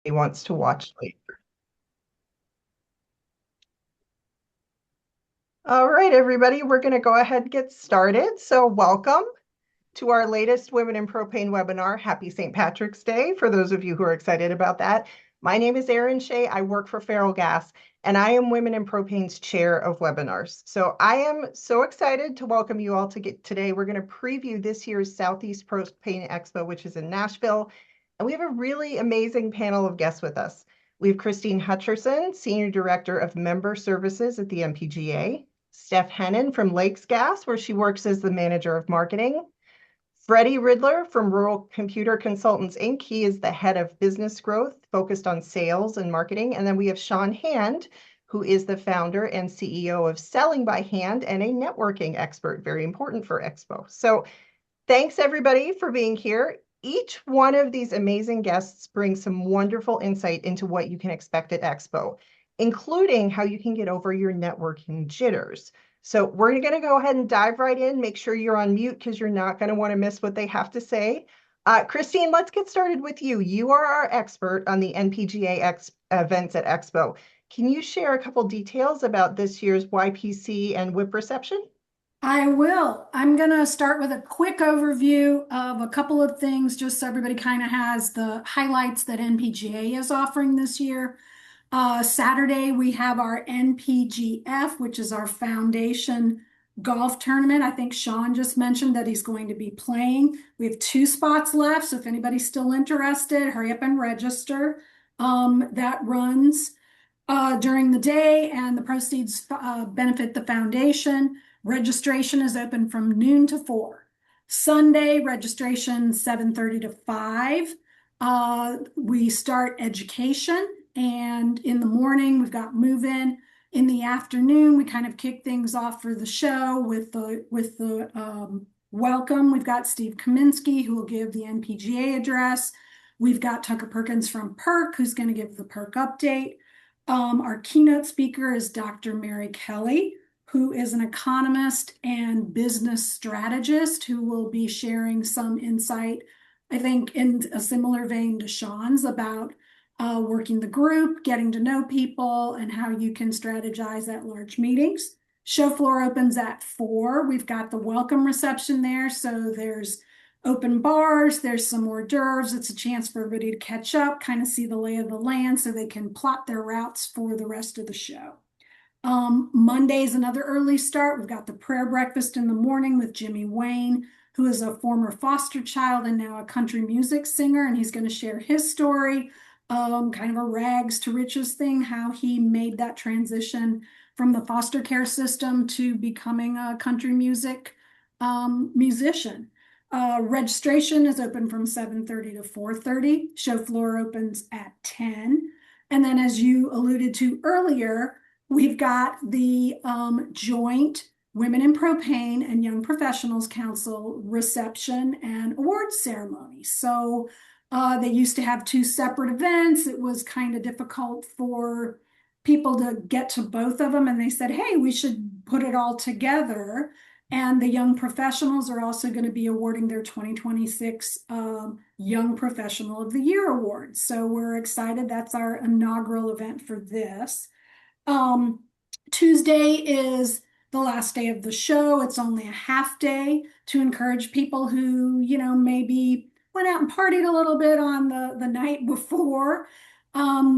he wants to watch later. All right, everybody, we're going to go ahead and get started. So welcome to our latest Women in Propane webinar. Happy St. Patrick's Day for those of you who are excited about that. My name is Erin Shea. I work for Feral Gas, and I am Women in Propane's chair of webinars. So I am so excited to welcome you all to get today. We're going to preview this year's Southeast Propane Expo, which is in Nashville. And we have a really amazing panel of guests with us. We have Christine Hutcherson, Senior Director of Member Services at the NPGA. Steph Hennon from Lakes Gas, where she works as the Manager of Marketing. Freddie Ridler from Rural Computer Consultants, Inc. He is the head of business growth, focused on sales and marketing. And then we have Sean Hand, who is the founder and CEO of Selling by Hand and a networking expert, very important for Expo. So thanks everybody for being here. Each one of these amazing guests brings some wonderful insight into what you can expect at Expo, including how you can get over your networking jitters. So we're going to go ahead and dive right in. Make sure you're on mute because you're not going to want to miss what they have to say. Christine, let's get started with you. You are our expert on the NPGA events at Expo. Can you share a couple details about this year's YPC and WIP reception? I will. I'm going to start with a quick overview of a couple of things, just so everybody kind of has the highlights that NPGA is offering this year. Saturday, we have our NPGF, which is our foundation golf tournament. I think Sean just mentioned that he's going to be playing. We have 2 spots left, so if anybody's still interested, hurry up and register. That runs during the day, and the proceeds benefit the foundation. Registration is open from noon to 4. Sunday, registration 7:30 to 5. We start education, and in the morning, we've got move-in. In the afternoon, we kind of kick things off for the show with the welcome. We've got Steve Kaminsky, who will give the NPGA address. We've got Tucker Perkins from PERC, who's going to give the PERC update. Our keynote speaker is Dr. Mary Kelly, who is an economist and business strategist who will be sharing some insight, I think, in a similar vein to Sean's about working the group, getting to know people, and how you can strategize at large meetings. Show floor opens at 4. We've got the welcome reception there, so there's open bars, there's some hors d'oeuvres. It's a chance for everybody to catch up, kind of see the lay of the land so they can plot their routes for the rest of the show. Monday's another early start. We've got the prayer breakfast in the morning with Jimmy Wayne, who is a former foster child and now a country music singer, and he's going to share his story, kind of a rags to riches thing, how he made that transition from the foster care system to becoming a country music musician. Registration is open from 7:30 to 4:30. Show floor opens at 10. And then, as you alluded to earlier, we've got the joint Women in Propane and Young Professionals Council reception and awards ceremony. So they used to have 2 separate events. It was kind of difficult for people to get to both of them. And they said, hey, we should put it all together. And the young professionals are also going to be awarding their 2026 Young Professional of the Year Award. So we're excited. That's our inaugural event for this. Tuesday is the last day of the show. It's only a half day to encourage people who, maybe went out and partied a little bit on the night before.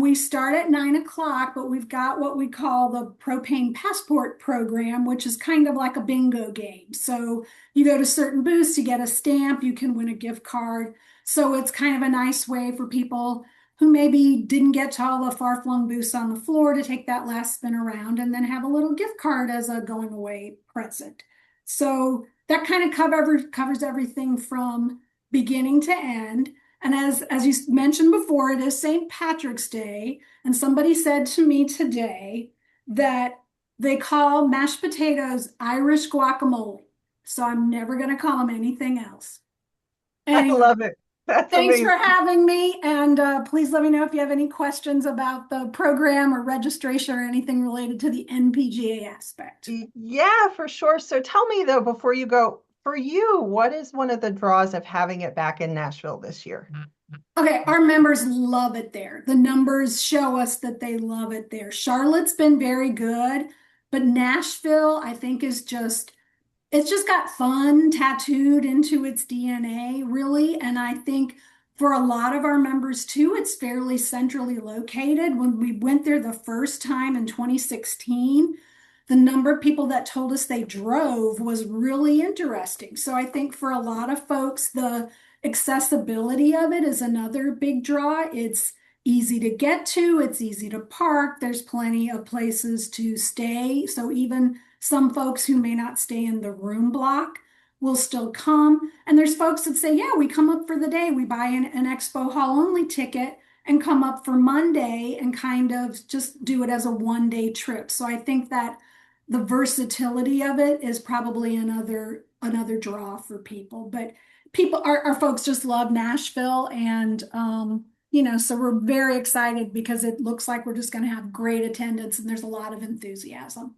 We start at 9 o'clock, but we've got what we call the Propane Passport program, which is kind of like a bingo game. So you go to certain booths, you get a stamp, you can win a gift card. So it's kind of a nice way for people who maybe didn't get to all the far-flung booths on the floor to take that last spin around and then have a little gift card as a going away present. So that kind of covers everything from beginning to end. And as you mentioned before, it is St. Patrick's Day. And somebody said to me today that they call mashed potatoes Irish guacamole. So I'm never going to call them anything else. I Anyway, love it. That's thanks for amazing. having me. And please let me know if you have any questions about the program or registration or anything related to the NPGA aspect. Yeah, for sure. So tell me though, before you go, for you, what is one of the draws of having it back in Nashville this year? Okay, our members love it there. The numbers show us that they love it there. Charlotte's been very good, but Nashville, I think, is just it's just got fun tattooed into its DNA, really. And I think for a lot of our members too, it's fairly centrally located. When we went there the first time in 2016, the number of people that told us they drove was really interesting. So I think for a lot of folks, the accessibility of it is another big draw. It's easy to get to, it's easy to park, there's plenty of places to stay. So even some folks who may not stay in the room block will still come. And there's folks that say, yeah, we come up for the day. We buy an expo hall only ticket and come up for Monday and kind of just do it as a 1 day trip. So I think that the versatility of it is probably another draw for people. But our folks just love Nashville and so we're very excited because it looks like we're just going to have great attendance and there's a lot of enthusiasm.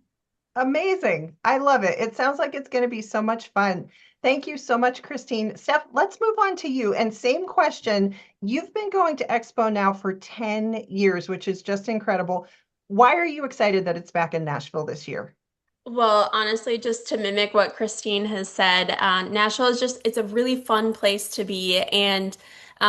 Amazing. I love it. It sounds like it's going to be so much fun. Thank you so much, Christine. Steph, let's move on to you. And same question. You've been going to Expo now for 10 years, which is just incredible. Why are you excited that it's back in Nashville this year? Well, honestly, just to mimic what Christine has said, Nashville is it's a really fun place to be. And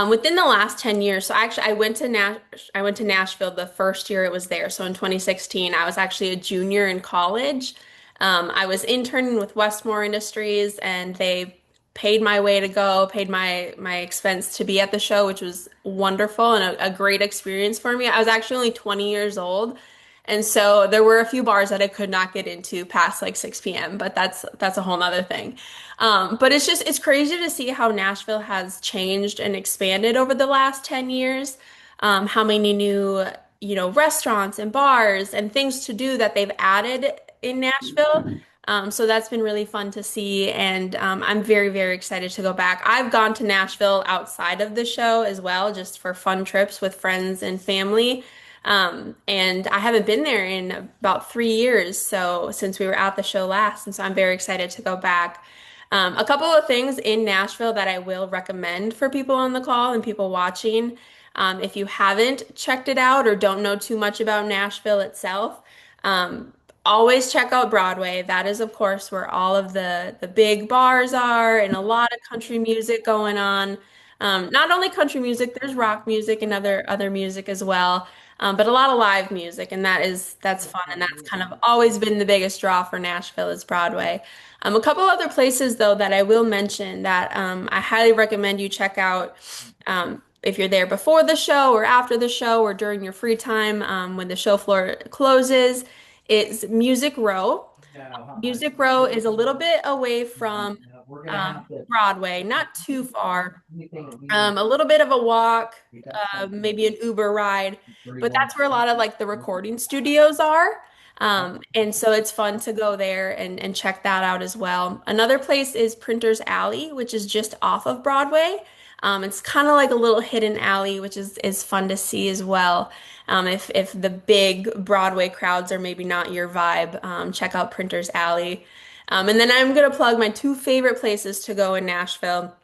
within the last 10 years, so actually I went to Nashville the first year it was there. So in 2016, I was actually a junior in college. I was interning with Westmore Industries and they paid my way to go, paid my expense to be at the show, which was wonderful and a great experience for me. I was actually only 20 years old. And so there were a few bars that I could not get into past like 6 p.m., but that's a whole nother thing. But it's crazy to see how Nashville has changed and expanded over the last 10 years. How many new, restaurants and bars and things to do that they've added in Nashville. So that's been really fun to see, and I'm very, very excited to go back. I've gone to Nashville outside of the show as well, just for fun trips with friends and family. And I haven't been there in about 3 years, so since we were at the show last, and so I'm very excited to go back. A couple of things in Nashville that I will recommend for people on the call and people watching. If you haven't checked it out or don't know too much about Nashville itself, um, always check out Broadway. That is, of course, where all of the big bars are and a lot of country music going on. Not only country music, there's rock music and other music as well. But a lot of live music, and that's fun, and that's kind of always been the biggest draw for Nashville is Broadway. A couple other places though that I will mention that I highly recommend you check out if you're there before the show or after the show or during your free time when the show floor closes, is Music Row. Music Row is a little bit away from Broadway, not too far. A little bit of a walk, maybe an Uber ride, but that's where a lot of like the recording studios are. And so it's fun to go there and check that out as well. Another place is Printer's Alley, which is just off of Broadway. It's kind of like a little hidden alley, which is fun to see as well. If the big Broadway crowds are maybe not your vibe, check out Printer's Alley. And then I'm gonna plug my two favorite places to go in Nashville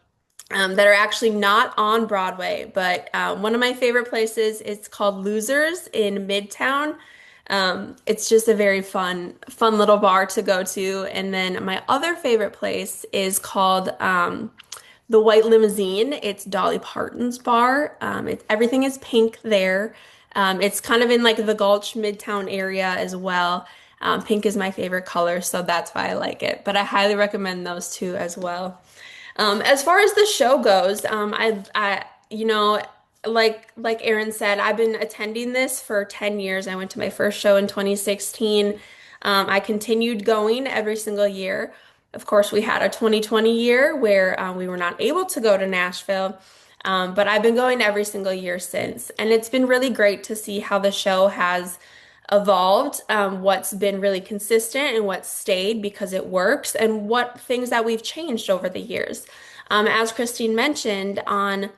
that are actually not on Broadway, but one of my favorite places is called Losers in Midtown. It's just a very fun little bar to go to. And then my other favorite place is called the White Limousine. It's Dolly Parton's bar. Everything is pink there. It's kind of in like the Gulch Midtown area as well. Pink is my favorite color, so that's why I like it. But I highly recommend those two as well. As far as the show goes, like Erin said, I've been attending this for 10 years. I went to my first show in 2016. I continued going every single year. Of course, we had a 2020 year where we were not able to go to Nashville, but I've been going every single year since. And it's been really great to see how the show has evolved, what's been really consistent and what's stayed because it works, and what things that we've changed over the years. As Christine mentioned, on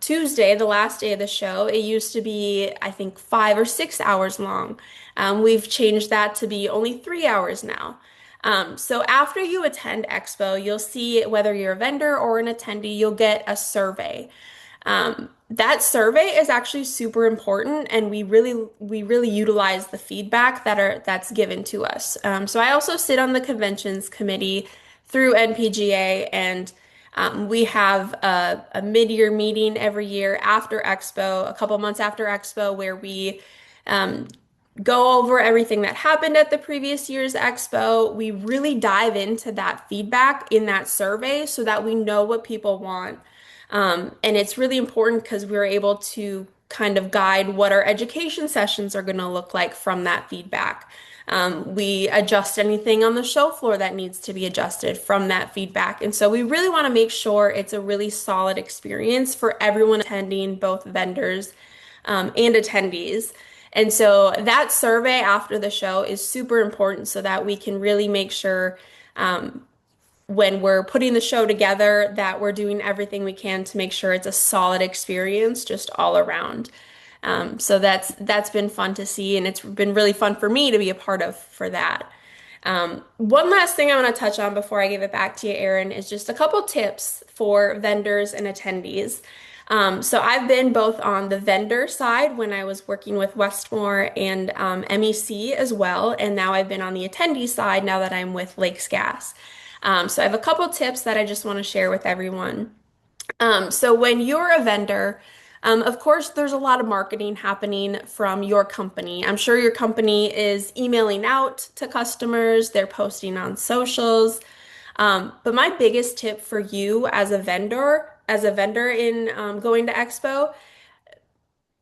Tuesday, the last day of the show, it used to be, I think, 5 or 6 hours long. We've changed that to be only 3 hours now. So after you attend Expo, you'll see whether you're a vendor or an attendee, you'll get a survey. That survey is actually super important, and we really utilize the feedback that's given to us. So I also sit on the conventions committee through NPGA, and we have a mid-year meeting every year after Expo, a couple months after Expo, where we um, go over everything that happened at the previous year's expo. We really dive into that feedback in that survey so that we know what people want. And it's really important because we're able to kind of guide what our education sessions are going to look like from that feedback. We adjust anything on the show floor that needs to be adjusted from that feedback. And so we really want to make sure it's a really solid experience for everyone attending, both vendors and attendees. And so that survey after the show is super important so that we can really make sure when we're putting the show together that we're doing everything we can to make sure it's a solid experience just all around. So that's been fun to see, and it's been really fun for me to be a part of for that. One last thing I want to touch on before I give it back to you, Erin, is just a couple tips for vendors and attendees. So I've been both on the vendor side when I was working with Westmore and MEC as well, and now I've been on the attendee side now that I'm with Lakes Gas. So I have a couple tips that I just want to share with everyone. So when you're a vendor, of course, there's a lot of marketing happening from your company. I'm sure your company is emailing out to customers, they're posting on socials. But my biggest tip for you as a vendor in going to Expo,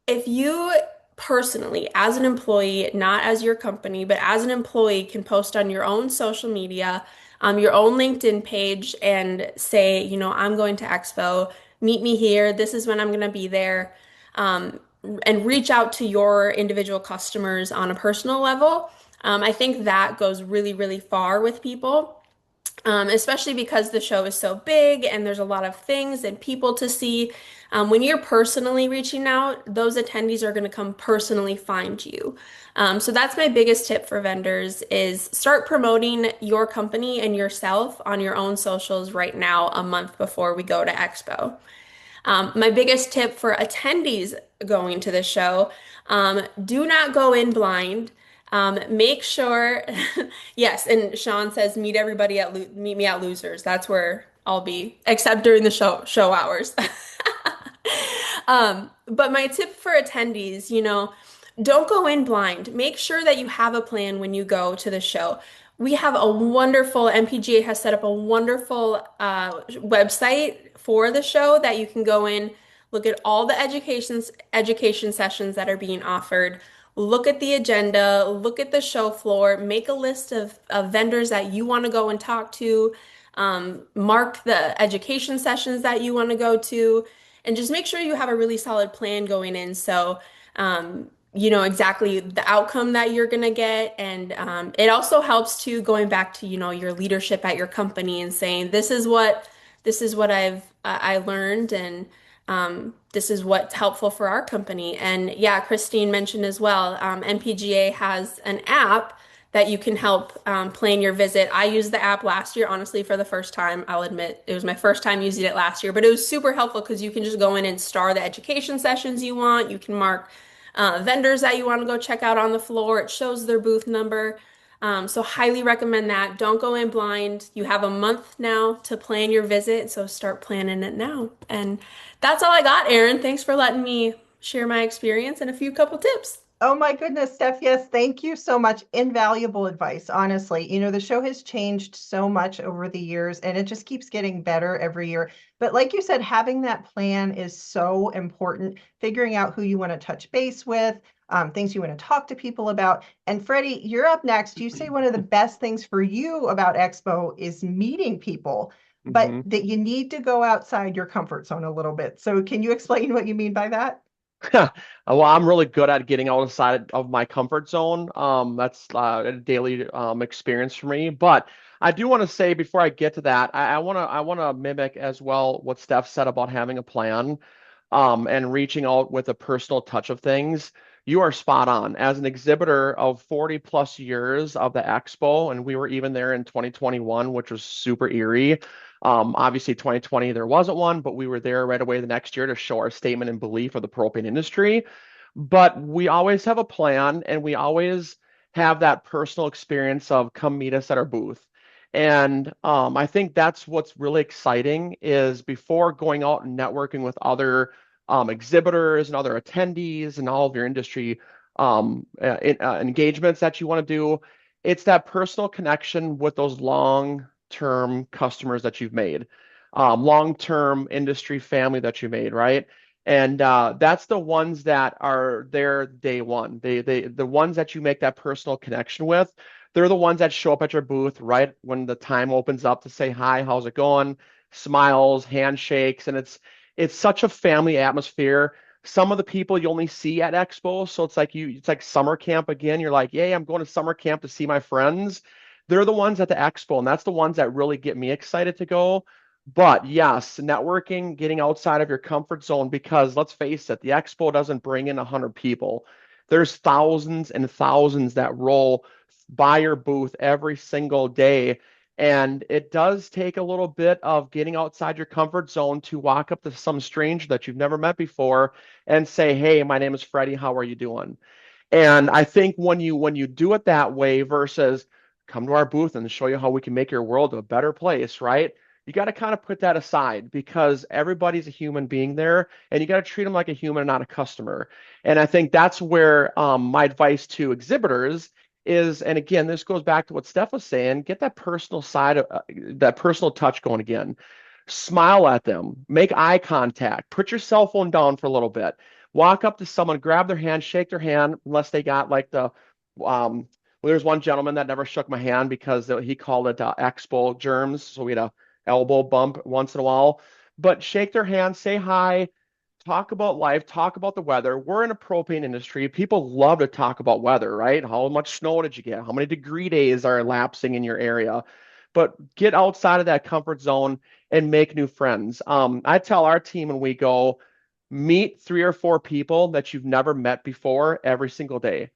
if you personally, as an employee, not as your company, but as an employee, can post on your own social media, your own LinkedIn page, and say, I'm going to Expo, meet me here, this is when I'm going to be there, and reach out to your individual customers on a personal level. I think that goes really, really far with people. Especially because the show is so big and there's a lot of things and people to see. When you're personally reaching out, those attendees are going to come personally find you. So that's my biggest tip for vendors is start promoting your company and yourself on your own socials right now, a month before we go to Expo. My biggest tip for attendees going to the show, do not go in blind. Make sure, yes, and Sean says meet me at Losers. That's where I'll be, except during the show hours. But my tip for attendees, don't go in blind. Make sure that you have a plan when you go to the show. We have a wonderful, NPGA has set up a wonderful website for the show that you can go in, look at all the education sessions that are being offered, look at the agenda, look at the show floor, make a list of vendors that you want to go and talk to, mark the education sessions that you want to go to, and just make sure you have a really solid plan going in so you know exactly the outcome that you're going to get. And it also helps to going back to, your leadership at your company and saying, this is what I learned, and this is what's helpful for our company. And yeah, Christine mentioned as well, NPGA has an app that you can help plan your visit. I used the app last year, honestly, for the first time. I'll admit it was my first time using it last year, but it was super helpful because you can just go in and star the education sessions you want. You can mark vendors that you want to go check out on the floor. It shows their booth number. So highly recommend that. Don't go in blind. You have a month now to plan your visit, so start planning it now. And that's all I got, Erin. Thanks for letting me share my experience and a few couple tips. Oh my goodness, Steph. Yes, thank you so much. Invaluable advice, honestly. The show has changed so much over the years and it just keeps getting better every year. But like you said, having that plan is so important, figuring out who you want to touch base with, things you want to talk to people about. And Freddie, you're up next. You say one of the best things for you about Expo is meeting people, but hmm that you need to go outside your comfort zone a little bit. So can you explain what you mean by that? Well, I'm really good at getting outside of my comfort zone. That's a daily experience for me. But I do want to say before I get to that, I want to mimic as well what Steph said about having a plan, and reaching out with a personal touch of things. You are spot on. As an exhibitor of 40 plus years of the expo, and we were even there in 2021, which was super eerie. Obviously, 2020 there wasn't one, but we were there right away the next year to show our statement and belief of the propane industry. But we always have a plan, and we always have that personal experience of come meet us at our booth. And I think that's what's really exciting is before going out and networking with other exhibitors and other attendees and all of your industry engagements that you want to do, it's that personal connection with those long-term customers that you've made, long-term industry family that you made, right? And that's the ones that are there day one. The ones that you make that personal connection with, they're the ones that show up at your booth right when the time opens up to say hi, how's it going? Smiles, handshakes, and it's such a family atmosphere. Some of the people you only see at Expo, so it's like summer camp again. You're like, yay, I'm going to summer camp to see my friends. They're the ones at the Expo, and that's the ones that really get me excited to go. But yes, networking, getting outside of your comfort zone, because let's face it, the Expo doesn't bring in 100 people. There's thousands and thousands that roll by your booth every single day. And it does take a little bit of getting outside your comfort zone to walk up to some stranger that you've never met before and say, hey, my name is Freddie. How are you doing? And I think when you do it that way versus come to our booth and show you how we can make your world a better place, right? You got to kind of put that aside because everybody's a human being there, and you got to treat them like a human and not a customer. And I think that's where my advice to exhibitors is, and again, this goes back to what Steph was saying, get that personal side of that personal touch going again. Smile at them, make eye contact, put your cell phone down for a little bit, walk up to someone, grab their hand, shake their hand, unless they got like well, there's one gentleman that never shook my hand because he called it expo germs. So we had a elbow bump once in a while, but shake their hand, say hi, talk about life, talk about the weather. We're in a propane industry. People love to talk about weather, right? How much snow did you get? How many degree days are lapsing in your area? But get outside of that comfort zone and make new friends. I tell our team when we go, meet 3 or 4 people that you've never met before every single day.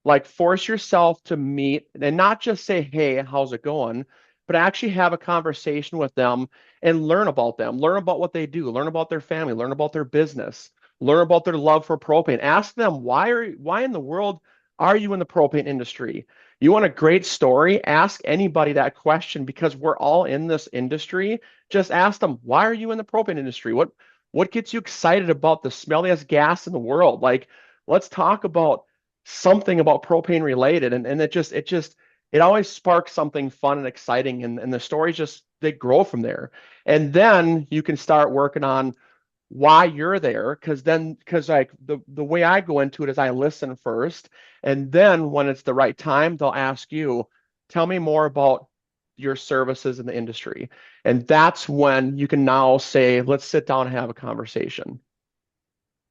Like force yourself to meet and not just say, hey, how's it going? But actually have a conversation with them and learn about what they do, learn about their family, learn about their business, learn about their love for propane. Ask them why in the world are you in the propane industry? You want a great story? Ask anybody that question because we're all in this industry. Just ask them, why are you in the propane industry? What gets you excited about the smelliest gas in the world? Like, let's talk about something about propane related. And it always sparks something fun and exciting. And the stories they grow from there. And then you can start working on why you're there. Because like the way I go into it is I listen first. And then when it's the right time, they'll ask you, tell me more about your services in the industry. And that's when you can now say, let's sit down and have a conversation.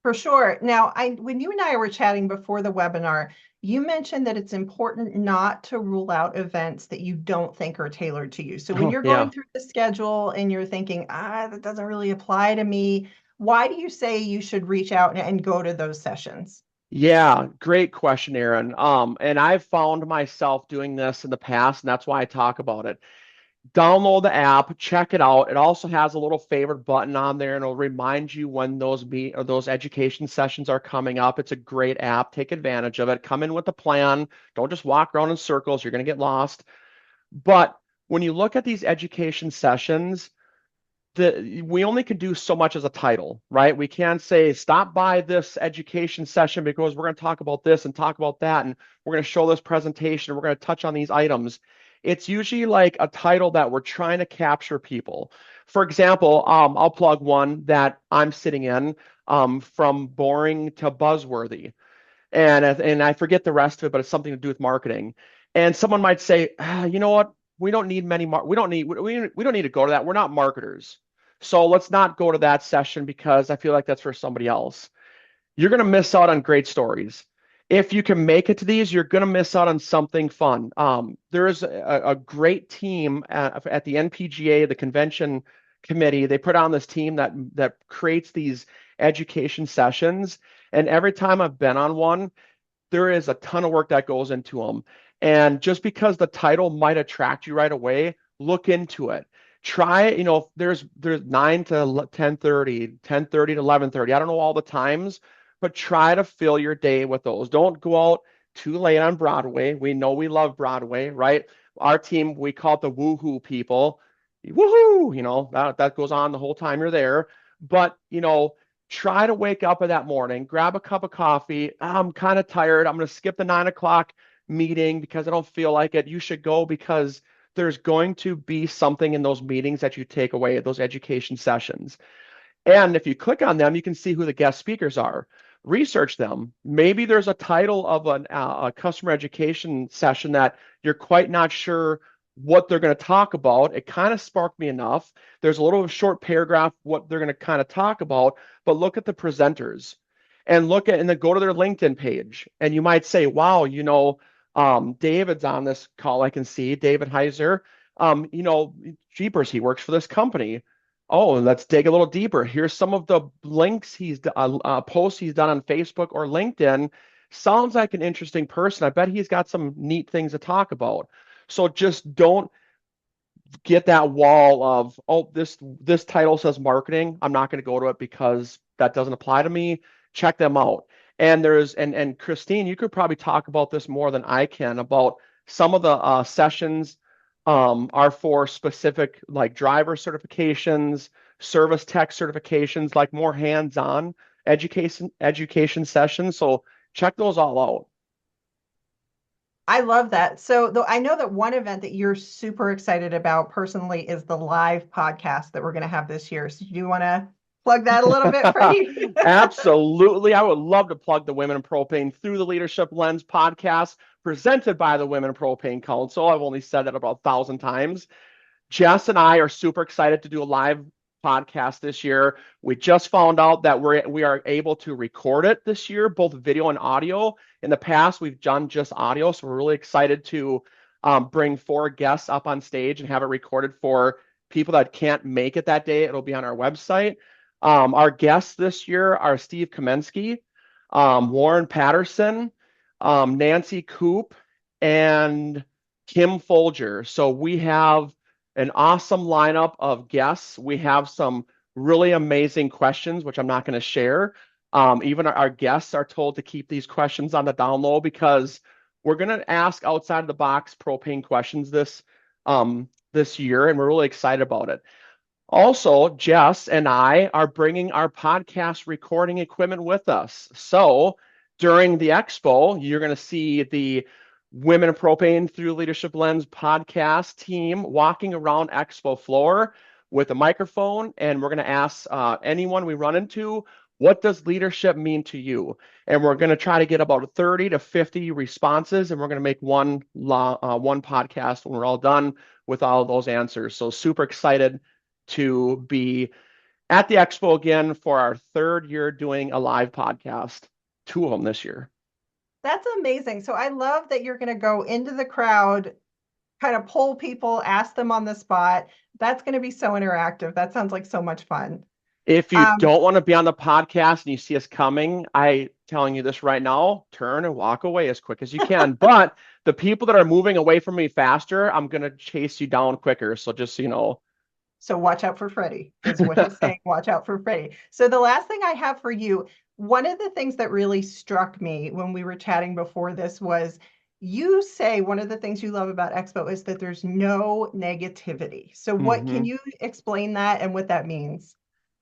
For sure. Now, when you and I were chatting before the webinar, you mentioned that it's important not to rule out events that you don't think are tailored to you. So when Oh, you're yeah. going through the schedule and you're thinking, that doesn't really apply to me, why do you say you should reach out and go to those sessions? Yeah, great question, Aaron. And I've found myself doing this in the past, and that's why I talk about it. Download the app, check it out. It also has a little favorite button on there, and it'll remind you when those education sessions are coming up. It's a great app. Take advantage of it. Come in with a plan. Don't just walk around in circles. You're going to get lost. But when you look at these education sessions, we only can do so much as a title, right? We can't say stop by this education session because we're going to talk about this and talk about that, and we're going to show this presentation, and we're going to touch on these items. It's usually like a title that we're trying to capture people. For example, I'll plug one that I'm sitting in, from boring to buzzworthy, and I forget the rest of it, but it's something to do with marketing. And someone might say, you know what? We don't need we don't need to go to that. We're not marketers. So let's not go to that session because I feel like that's for somebody else. You're going to miss out on great stories. If you can make it to these, you're going to miss out on something fun. There is a great team at the NPGA, the convention committee. They put on this team that creates these education sessions. And every time I've been on one, there is a ton of work that goes into them. And just because the title might attract you right away, look into it. Try, there's 9 to 10:30, 10:30 to 11:30. I don't know all the times, but try to fill your day with those. Don't go out too late on Broadway. We know we love Broadway, right? Our team, we call it the woohoo people. Woohoo, that goes on the whole time you're there. But, try to wake up in that morning, grab a cup of coffee. I'm kind of tired. I'm going to skip the 9 o'clock meeting because I don't feel like it. You should go because there's going to be something in those meetings that you take away, those education sessions. And if you click on them, you can see who the guest speakers are. Research them. Maybe there's a title of a customer education session that you're quite not sure what they're going to talk about. It kind of sparked me enough. There's a little short paragraph what they're going to kind of talk about, but look at the presenters and then go to their LinkedIn page. And you might say, wow, David's on this call. I can see David Heiser. Jeepers, he works for this company. Oh, and let's dig a little deeper. Here's some of the links posts he's done on Facebook or LinkedIn. Sounds like an interesting person. I bet he's got some neat things to talk about. So just don't get that wall of, oh, this title says marketing. I'm not going to go to it because that doesn't apply to me. Check them out. And and Christine, you could probably talk about this more than I can about some of the sessions are for specific like driver certifications, service tech certifications, like more hands-on education sessions. So check those all out. I love that. So though I know that one event that you're super excited about personally is the live podcast that we're going to have this year. So do you want to plug that a little bit, Freddie? Absolutely. I would love to plug the Women in Propane Through the Leadership Lens podcast presented by the Women in Propane Council. I've only said that about 1,000 times. Jess and I are super excited to do a live podcast this year. We just found out that we are able to record it this year, both video and audio. In the past, we've done just audio, so we're really excited to bring 4 guests up on stage and have it recorded for people that can't make it that day. It'll be on our website. Our guests this year are Steve Kamensky, Warren Patterson, Nancy Coop, and Kim Folger. So we have an awesome lineup of guests. We have some really amazing questions, which I'm not going to share. Even our guests are told to keep these questions on the down low because we're going to ask outside of the box propane questions this year, and we're really excited about it. Also, Jess and I are bringing our podcast recording equipment with us. So during the expo, you're going to see the Women in Propane Through Leadership Lens podcast team walking around expo floor with a microphone, and we're going to ask anyone we run into, what does leadership mean to you? And we're going to try to get about 30 to 50 responses, and we're going to make one podcast when we're all done with all of those answers. So super excited to be at the expo again for our 3rd year doing a live podcast, 2 of them this year. That's amazing. So I love that you're going to go into the crowd, kind of poll people, ask them on the spot. That's going to be so interactive. That sounds like so much fun. If you don't want to be on the podcast and you see us coming, I telling you this right now, turn and walk away as quick as you can. But the people that are moving away from me faster, I'm going to chase you down quicker. So just so you know. So watch out for Freddie is what he's saying. Watch out for Freddie. So the last thing I have for you, one of the things that really struck me when we were chatting before this was you say one of the things you love about Expo is that there's no negativity. So what can you explain that and what that means?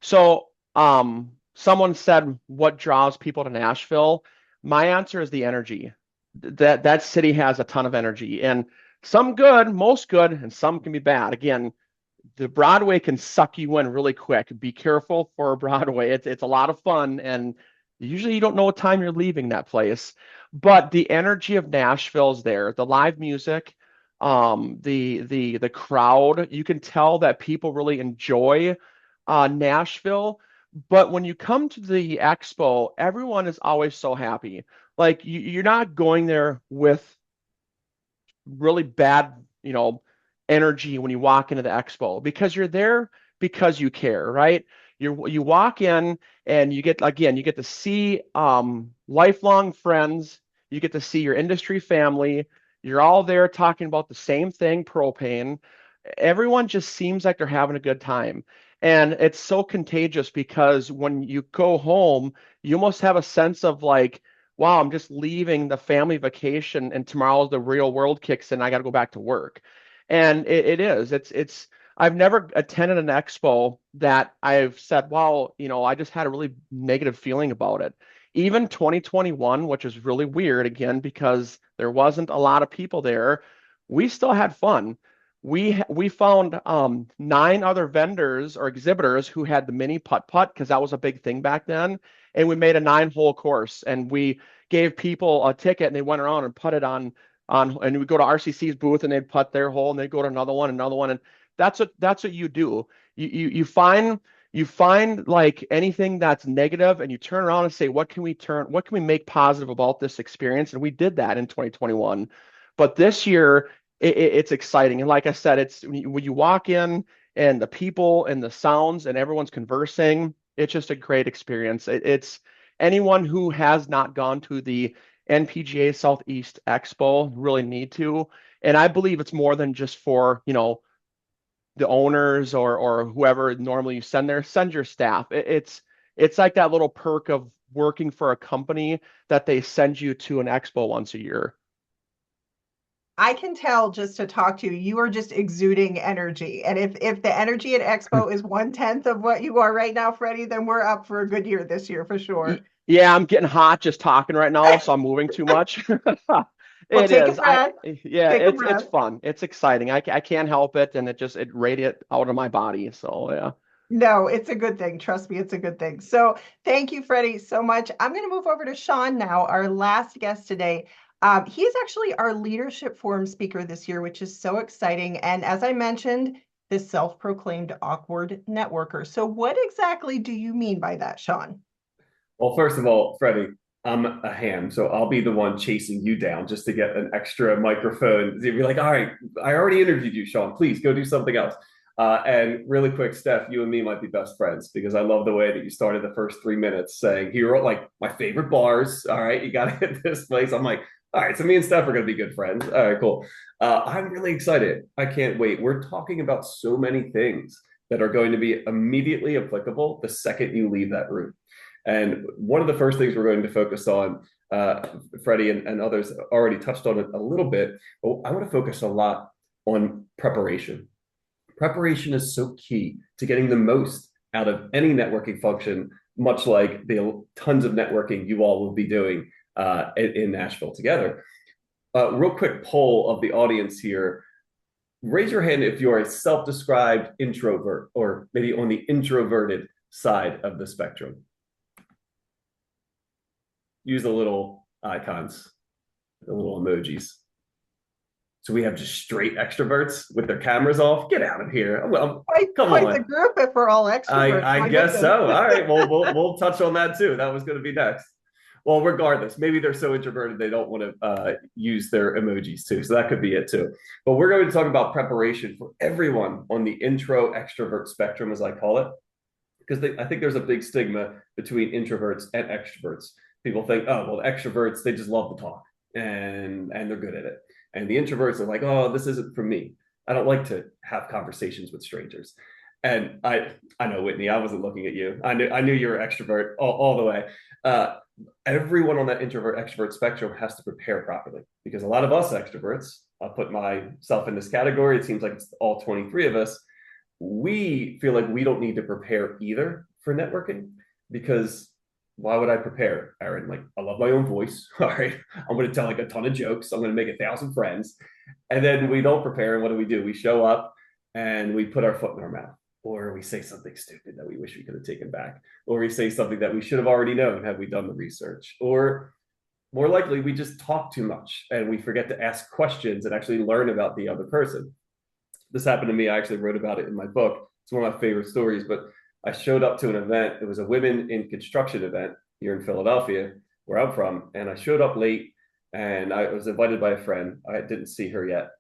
So someone said, what draws people to Nashville? My answer is the energy. That city has a ton of energy, and some good, most good, and some can be bad. Again, the Broadway can suck you in really quick. Be careful for Broadway. It's a lot of fun, and usually you don't know what time you're leaving that place. But the energy of Nashville is there. The live music, the crowd. You can tell that people really enjoy Nashville. But when you come to the expo, everyone is always so happy. Like you're not going there with really bad, energy when you walk into the expo because you're there because you care, right? You walk in and you get to see lifelong friends. You get to see your industry family. You're all there talking about the same thing, propane. everyone just seems like they're having a good time. And it's so contagious because when you go home, you almost have a sense of like, wow, I'm just leaving the family vacation and tomorrow the real world kicks in. I got to go back to work. And it is. I've never attended an expo that I've said, wow, I just had a really negative feeling about it. Even 2021, which is really weird again, because there wasn't a lot of people there, we still had fun. We found 9 other vendors or exhibitors who had the mini putt putt because that was a big thing back then, and we made a 9-hole course, and we gave people a ticket, and they went around and putted and we go to RCC's booth, and they'd putt their hole, and they'd go to another one, and that's what you do. You find like anything that's negative, and you turn around and say, what can we make positive about this experience? And we did that in 2021. But this year, it's exciting. And like I said, it's when you walk in and the people and the sounds and everyone's conversing, it's just a great experience. It's anyone who has not gone to the NPGA Southeast Expo really need to. And I believe it's more than just for, the owners or whoever normally you send there, send your staff. It's like that little perk of working for a company that they send you to an expo once a year. I can tell just to talk to you, you are just exuding energy. And if the energy at Expo is 1/10 of what you are right now, Freddie, then we're up for a good year this year for sure. Yeah, I'm getting hot just talking right now, so I'm moving too much. Well, It take a is. breath, Yeah, take a it's breath. fun. It's exciting. I can't help it, and it radiates out of my body. So yeah. No, it's a good thing. Trust me, it's a good thing. So thank you, Freddie, so much. I'm going to move over to Sean now, our last guest today. He's actually our leadership forum speaker this year, which is so exciting. And as I mentioned, this self-proclaimed awkward networker. So what exactly do you mean by that, Sean? Well, first of all, Freddie, I'm a ham, so I'll be the one chasing you down just to get an extra microphone. You'd be like, all right, I already interviewed you, Sean. Please go do something else. And really quick, Steph, you and me might be best friends because I love the way that you started the first 3 minutes saying, here are like my favorite bars. All right, you got to hit this place. I'm like, all right, so me and Steph are going to be good friends. All right, cool. I'm really excited. I can't wait. We're talking about so many things that are going to be immediately applicable the second you leave that room. And one of the first things we're going to focus on, Freddie and others already touched on it a little bit, but I want to focus a lot on preparation. Preparation is so key to getting the most out of any networking function, much like the tons of networking you all will be doing in Nashville together. Real quick poll of the audience here. Raise your hand if you're a self-described introvert or maybe on the introverted side of the spectrum. Use the little icons, the little emojis. So we have just straight extroverts with their cameras off. Get out of here. Well, come Quite on. the group if we're all extroverts. I guess so. All right. Well, we'll touch on that too. That was going to be next. Well, regardless, maybe they're so introverted they don't want to use their emojis too. So that could be it too. But we're going to talk about preparation for everyone on the intro extrovert spectrum, as I call it, because I think there's a big stigma between introverts and extroverts. People think, oh, well, extroverts, they just love to talk and they're good at it. And the introverts are like, oh, this isn't for me. I don't like to have conversations with strangers. And I know, Whitney, I wasn't looking at you. I knew you were extrovert all the way. Everyone on that introvert extrovert spectrum has to prepare properly because a lot of us extroverts, I'll put myself in this category. It seems like it's all 23 of us. We feel like we don't need to prepare either for networking because why would I prepare, Aaron? Like, I love my own voice. All right. I'm going to tell like a ton of jokes. I'm going to make 1,000 friends. And then we don't prepare. And what do? We show up and we put our foot in our mouth, or we say something stupid that we wish we could have taken back, or we say something that we should have already known had we done the research, or more likely, we just talk too much and we forget to ask questions and actually learn about the other person. This happened to me. I actually wrote about it in my book. It's one of my favorite stories, but I showed up to an event. It was a women in construction event here in Philadelphia, where I'm from. And I showed up late and I was invited by a friend. I didn't see her yet.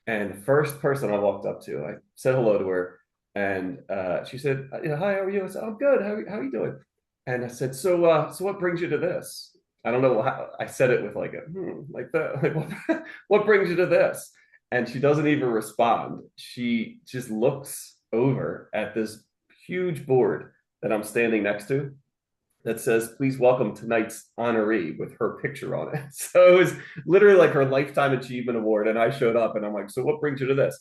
And the first person I walked up to, I said hello to her. And she said, hi, how are you? I said, I'm good. How are you doing? And I said, so what brings you to this? I don't know how I said it with like a, like what brings you to this? And she doesn't even respond. She just looks over at this huge board that I'm standing next to that says, please welcome tonight's honoree with her picture on it. So it was literally like her Lifetime Achievement Award. And I showed up and I'm like, so what brings you to this?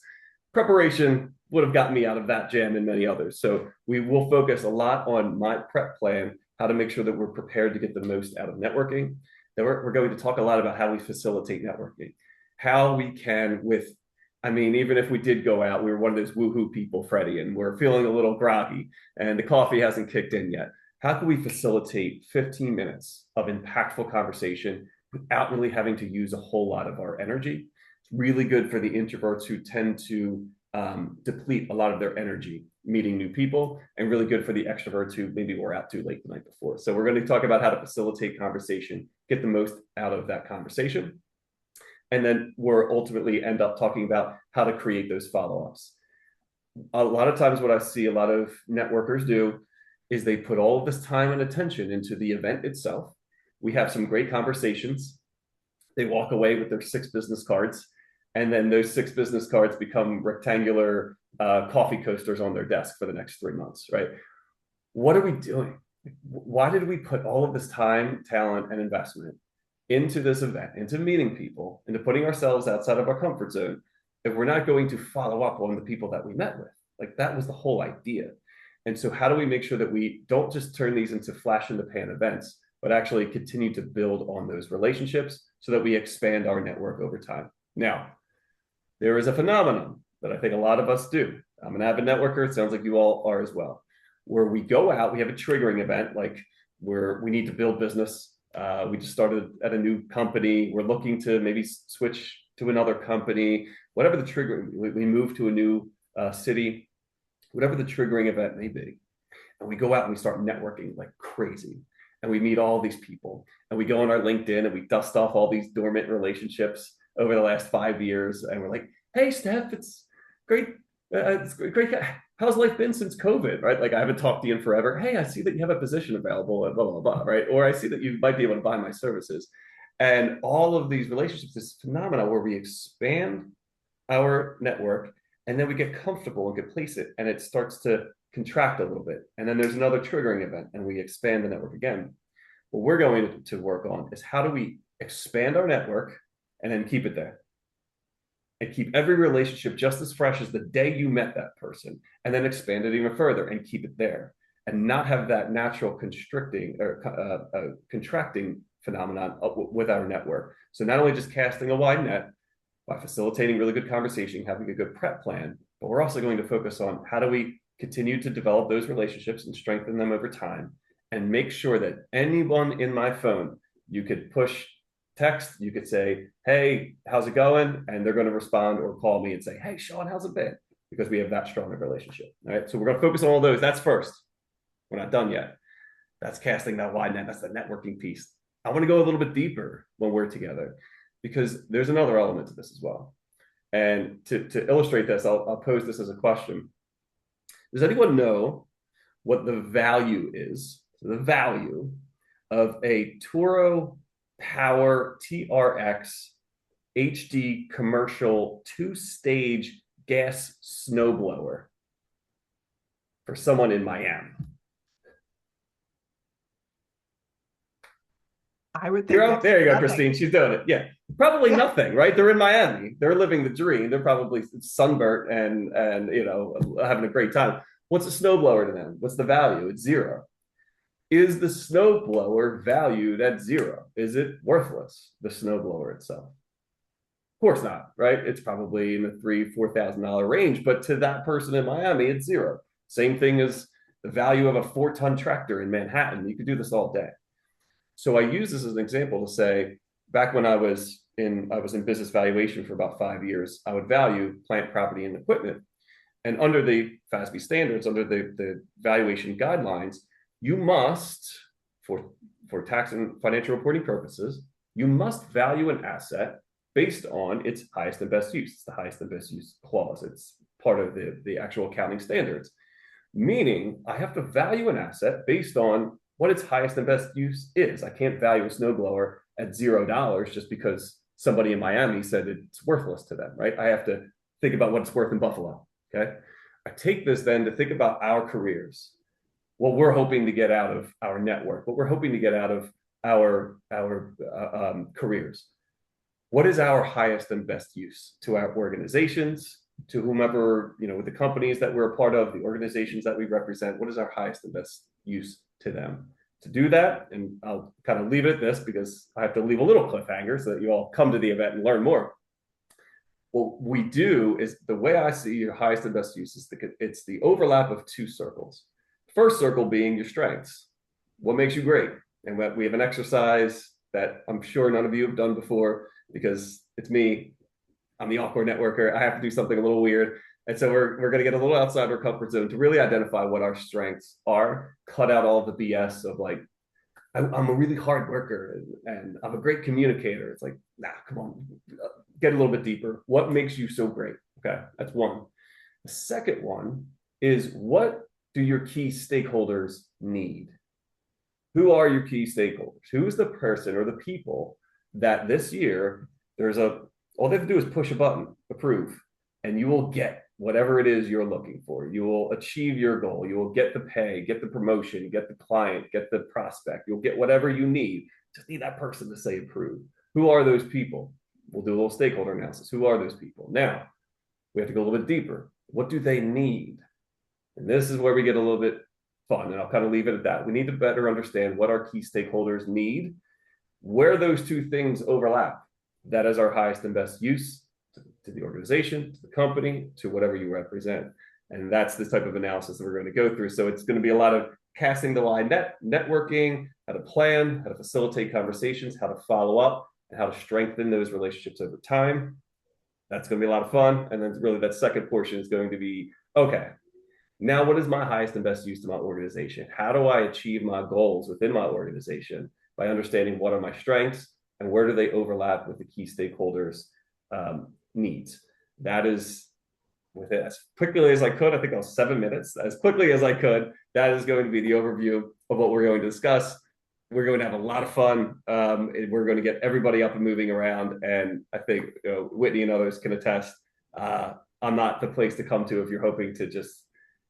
Preparation would have gotten me out of that jam and many others. So we will focus a lot on my prep plan, how to make sure that we're prepared to get the most out of networking. Then we're going to talk a lot about how we facilitate networking, how we can even if we did go out, we were one of those woohoo people, Freddie, and we're feeling a little groggy and the coffee hasn't kicked in yet. How can we facilitate 15 minutes of impactful conversation without really having to use a whole lot of our energy? It's really good for the introverts who tend to deplete a lot of their energy meeting new people, and really good for the extroverts who maybe were out too late the night before. So we're going to talk about how to facilitate conversation, get the most out of that conversation. And then we'll ultimately end up talking about how to create those follow-ups. A lot of times what I see a lot of networkers do is they put all of this time and attention into the event itself. We have some great conversations. They walk away with their 6 business cards, and then those 6 business cards become rectangular coffee coasters on their desk for the next 3 months, right? What are we doing? Why did we put all of this time, talent, and investment into this event, into meeting people, into putting ourselves outside of our comfort zone, if we're not going to follow up on the people that we met with? Like, that was the whole idea. And so how do we make sure that we don't just turn these into flash in the pan events, but actually continue to build on those relationships so that we expand our network over time? Now, there is a phenomenon that I think a lot of us do. I'm an avid networker. It sounds like you all are as well, where we go out, we have a triggering event, like where we need to build business. We just started at a new company. We're looking to maybe switch to another company, whatever the trigger, we move to a new city, whatever the triggering event may be. And we go out and we start networking like crazy. And we meet all these people. And we go on our LinkedIn and we dust off all these dormant relationships over the last 5 years. And we're like, hey, Steph, it's great. It's great. How's life been since COVID, right? Like, I haven't talked to you in forever. Hey, I see that you have a position available at blah, blah, blah, right? Or I see that you might be able to buy my services. And all of these relationships, this phenomenon where we expand our network and then we get comfortable and complacent, and it starts to contract a little bit. And then there's another triggering event and we expand the network again. What we're going to work on is how do we expand our network and then keep it there? And keep every relationship just as fresh as the day you met that person, and then expand it even further and keep it there, and not have that natural constricting or contracting phenomenon with our network. So not only just casting a wide net by facilitating really good conversation, having a good prep plan, but we're also going to focus on how do we continue to develop those relationships and strengthen them over time, and make sure that anyone in my phone, you could push text, you could say, hey, how's it going? And they're going to respond or call me and say, hey, Sean, how's it been? Because we have that strong a relationship. All right. So we're going to focus on all those. That's first. We're not done yet. That's casting that wide net. That's the networking piece. I want to go a little bit deeper when we're together, because there's another element to this as well. And to illustrate this, I'll pose this as a question. Does anyone know what the value is, the value of a Turo Power TRX HD commercial 2-stage gas snowblower for someone in Miami? I would think there you go, nothing. Christine. She's doing it. Yeah, probably Yeah. nothing, right? They're in Miami. They're living the dream. They're probably sunburnt and having a great time. What's a snowblower to them? What's the value? It's zero. Is the snowblower valued at zero? Is it worthless, the snowblower itself? Of course not, right? It's probably in the $3,000-$4,000 range, but to that person in Miami, it's zero. Same thing as the value of a 4-ton tractor in Manhattan. You could do this all day. So I use this as an example to say, back when I was in business valuation for about 5 years, I would value plant, property, and equipment. And under the FASB standards, under the valuation guidelines, you must, for tax and financial reporting purposes, you must value an asset based on its highest and best use. It's the highest and best use clause. It's part of the actual accounting standards. Meaning, I have to value an asset based on what its highest and best use is. I can't value a snowblower at $0 just because somebody in Miami said it's worthless to them, right? I have to think about what it's worth in Buffalo. Okay. I take this then to think about our careers, what we're hoping to get out of our network, what we're hoping to get out of our careers. What is our highest and best use to our organizations, to whomever, with the companies that we're a part of, the organizations that we represent? What is our highest and best use to them? To do that, and I'll kind of leave it at this because I have to leave a little cliffhanger so that you all come to the event and learn more. What we do is, the way I see your highest and best use is it's the overlap of two circles. First circle being your strengths. What makes you great? And we have an exercise that I'm sure none of you have done before, because it's me. I'm the awkward networker. I have to do something a little weird. And so we're going to get a little outside our comfort zone to really identify what our strengths are, cut out all the BS of like, I'm a really hard worker and I'm a great communicator. It's like, nah, come on, get a little bit deeper. What makes you so great? Okay, that's one. The second one is, what do your key stakeholders need? Who are your key stakeholders? Who is the person or the people that this year all they have to do is push a button, approve, and you will get whatever it is you're looking for. You will achieve your goal. You will get the pay, get the promotion, get the client, get the prospect. You'll get whatever you need. Just need that person to say approve. Who are those people? We'll do a little stakeholder analysis. Who are those people? Now, we have to go a little bit deeper. What do they need? And this is where we get a little bit fun, and I'll kind of leave it at that. We need to better understand what our key stakeholders need, where those two things overlap. That is our highest and best use to the organization, to the company, to whatever you represent. And that's the type of analysis that we're going to go through. So it's going to be a lot of casting the line networking, how to plan, how to facilitate conversations, how to follow up, and how to strengthen those relationships over time. That's going to be a lot of fun. And then really that second portion is going to be, okay, now what is my highest and best use to my organization? How do I achieve my goals within my organization by understanding what are my strengths and where do they overlap with the key stakeholders' needs? That is, with it as quickly as I could, I think I was 7 minutes, as quickly as I could, that is going to be the overview of what we're going to discuss. We're going to have a lot of fun. We're going to get everybody up and moving around. And I think Whitney and others can attest, I'm not the place to come to if you're hoping to just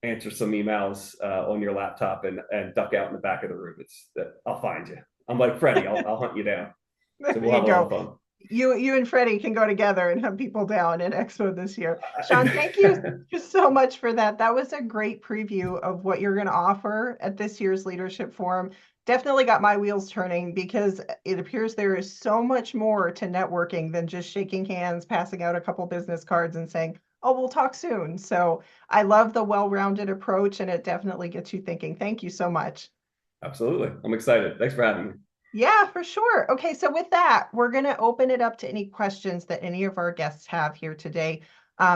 answer some emails on your laptop and duck out in the back of the room. I'll find you. I'm like Freddie, I'll hunt you down. So we'll have a lot of fun. You and Freddie can go together and hunt people down at Expo this year. Sean, thank you just so much for that. That was a great preview of what you're going to offer at this year's Leadership Forum. Definitely got my wheels turning, because it appears there is so much more to networking than just shaking hands, passing out a couple business cards and saying, oh, we'll talk soon. So I love the well-rounded approach, and it definitely gets you thinking. Thank you so much. Absolutely. I'm excited. Thanks for having me. Yeah, for sure. Okay, so with that, we're going to open it up to any questions that any of our guests have here today.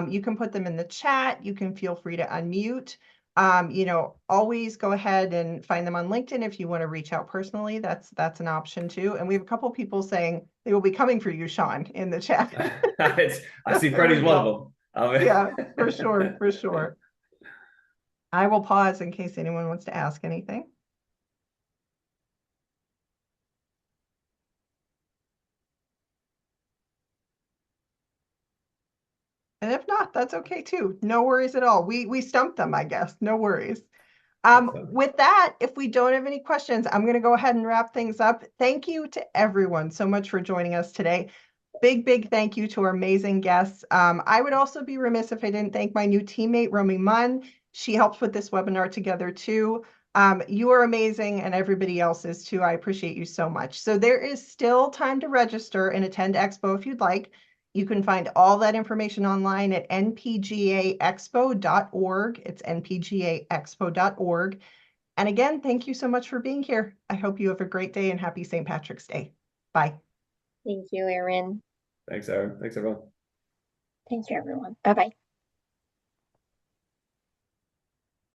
You can put them in the chat. You can feel free to unmute. Always go ahead and find them on LinkedIn if you want to reach out personally. That's an option too. And we have a couple people saying they will be coming for you, Sean, in the chat. I see Freddie's one of them. Yeah, for sure, for sure. I will pause in case anyone wants to ask anything. And if not, that's okay too. No worries at all. We stumped them, I guess. No worries. With that, if we don't have any questions, I'm going to go ahead and wrap things up. Thank you to everyone so much for joining us today. Big thank you to our amazing guests. I would also be remiss if I didn't thank my new teammate, Romy Munn. She helped put this webinar together too. You are amazing, and everybody else is too. I appreciate you so much. So there is still time to register and attend Expo if you'd like. You can find all that information online at npgaexpo.org. It's npgaexpo.org. And again, thank you so much for being here. I hope you have a great day and happy St. Patrick's Day. Bye. Thank you, Erin. Thanks, Erin. Thanks, everyone. Thank you, everyone. Bye-bye.